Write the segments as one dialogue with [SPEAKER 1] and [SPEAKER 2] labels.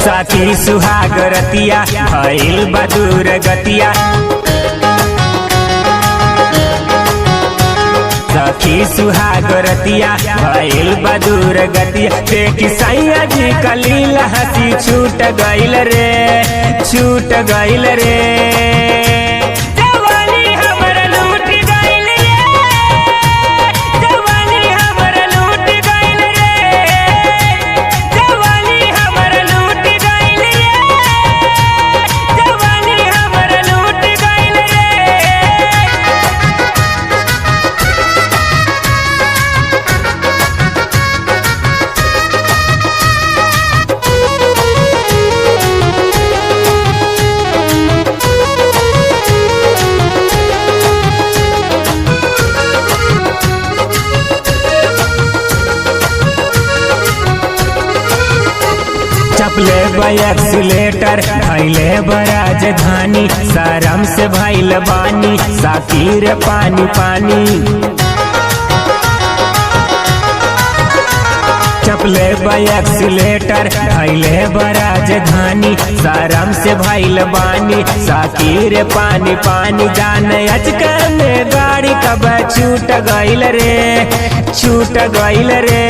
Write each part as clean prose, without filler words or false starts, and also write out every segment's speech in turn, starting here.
[SPEAKER 1] साथी सुहाग रतिया भइल बदूर गतिया सखी सुहाग रतिया भइल बदूर गतिया देखी सैया जी कलीला हंसी छूट गइल रे छूट गइल रे चपले एक्सीलेटर भैले राजधानी शरम से भैल बानी साकिर पानी पानी चपले एक्सीलेटर भैले राजधानी शरम से भैल बानी साकिर पानी पानी जाने अचकन में गाड़ी कब छूट गइल रे छूट गइल रे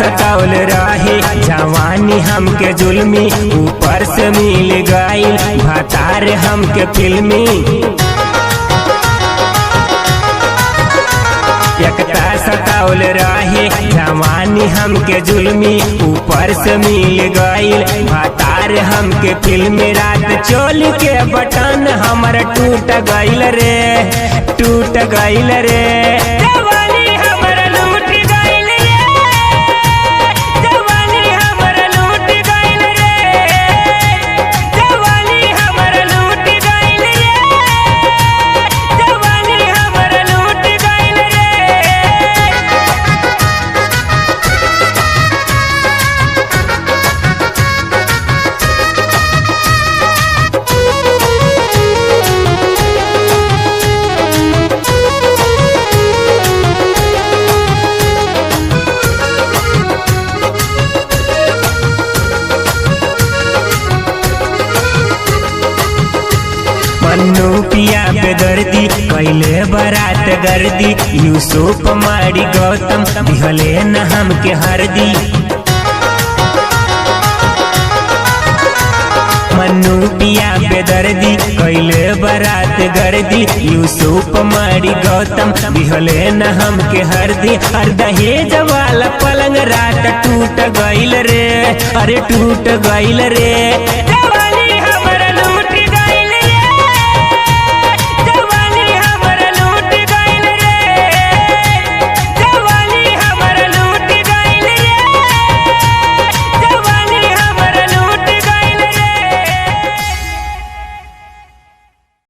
[SPEAKER 1] सतावल रहे जवानी हमके जुल्मी ऊपर से मिल गइल भतार हमके फिल्मी एकता सतावल रहे जवानी हमके जुल्मी ऊपर से मिल गइल भतार हमके फिल्मी रात चोली के बटन हमर टूट गइल रे टूट गइल रे मन्नू पिया पे दर्दी कैले बरात गर्दी यूसुफ मारी गौतम दिहले न हमके हरदी मन्नू पिया पे दर्दी कैले बरात गर्दी यूसुफ मारी गौतम दिहले न हमके हरदी हर दहेज वाला पलंग रात टूट गइल रे अरे टूट गइल रे